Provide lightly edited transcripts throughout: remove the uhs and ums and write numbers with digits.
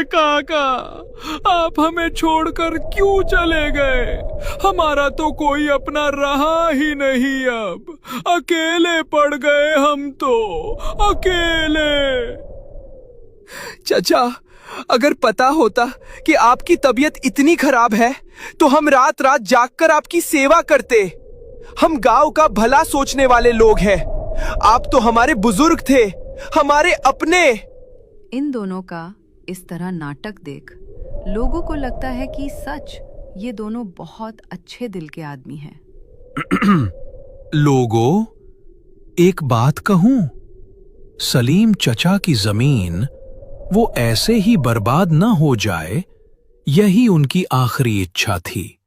काका, आप हमें छोड़कर क्यों चले गए? हमारा तो कोई अपना रहा ही नहीं, अब अकेले पड़ गए हम तो, अकेले। चचा, अगर पता होता कि आपकी तबीयत इतनी खराब है तो हम रात रात जागकर आपकी सेवा करते। हम गांव का भला सोचने वाले लोग हैं। आप तो हमारे बुजुर्ग थे, हमारे अपने। इन दोनों का इस तरह नाटक देख लोगों को लगता है कि सच ये दोनों बहुत अच्छे दिल के आदमी हैं। लोगों, एक बात कहूं, सलीम चचा की जमीन वो ऐसे ही बर्बाद न हो जाए, यही उनकी आखिरी इच्छा थी।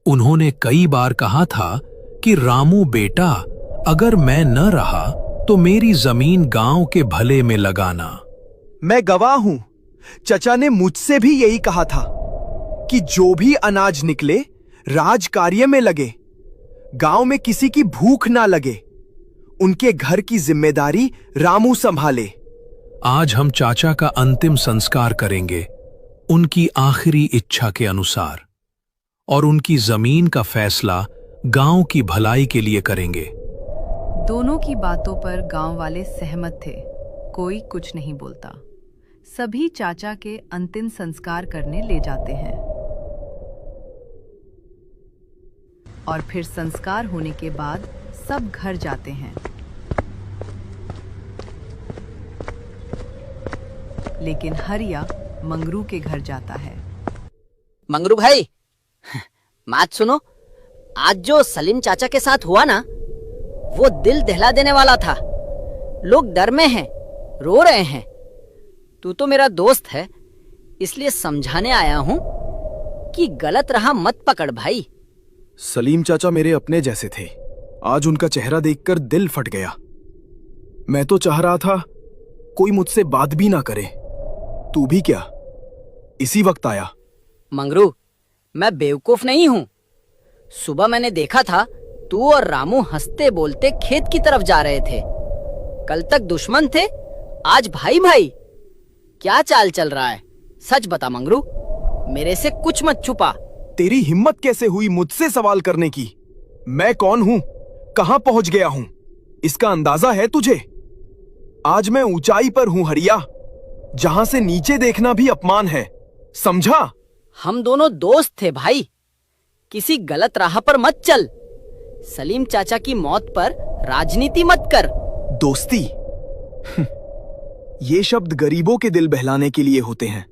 उन्होंने कई बार कहा था कि रामू बेटा, अगर मैं न रहा तो मेरी जमीन गांव के भले में लगाना। मैं गवाह हूं, चचा ने मुझसे भी यही कहा था कि जो भी अनाज निकले राज कार्य में लगे, गांव में किसी की भूख ना लगे। उनके घर की जिम्मेदारी रामू संभाले। आज हम चाचा का अंतिम संस्कार करेंगे उनकी आखिरी इच्छा के अनुसार, और उनकी जमीन का फैसला गांव की भलाई के लिए करेंगे। दोनों की बातों पर गांव वाले सहमत थे। कोई कुछ नहीं बोलता। सभी चाचा के अंतिम संस्कार करने ले जाते हैं और फिर संस्कार होने के बाद सब घर जाते हैं। लेकिन हरिया मंगरू के घर जाता है। मंगरू भाई, बात सुनो। आज जो सलीम चाचा के साथ हुआ ना, वो दिल दहला देने वाला था। लोग डर में हैं, रो रहे हैं। तू तो मेरा दोस्त है, इसलिए समझाने आया हूं कि गलत राह मत पकड़ भाई। सलीम चाचा मेरे अपने जैसे थे। आज उनका चेहरा देखकर दिल फट गया। मैं तो चाह रहा था कोई मुझसे बात भी ना करे। तू भी क्या इसी वक्त आया? मंगरू, मैं बेवकूफ नहीं हूं। सुबह मैंने देखा था तू और रामू हंसते बोलते खेत की तरफ जा रहे थे। कल तक दुश्मन थे, आज भाई भाई। क्या चाल चल रहा है? सच बता मंगरू, मेरे से कुछ मत छुपा। तेरी हिम्मत कैसे हुई मुझसे सवाल करने की? मैं कौन हूं, कहां पहुंच गया हूं, इसका अंदाजा है तुझे? आज मैं ऊंचाई पर हूं हरिया, जहां से नीचे देखना भी अपमान है, समझा? हम दोनों दोस्त थे भाई, किसी गलत राह पर मत चल। सलीम चाचा की मौत पर राजनीति मत कर। दोस्ती ये शब्द गरीबों के दिल बहलाने के लिए होते हैं।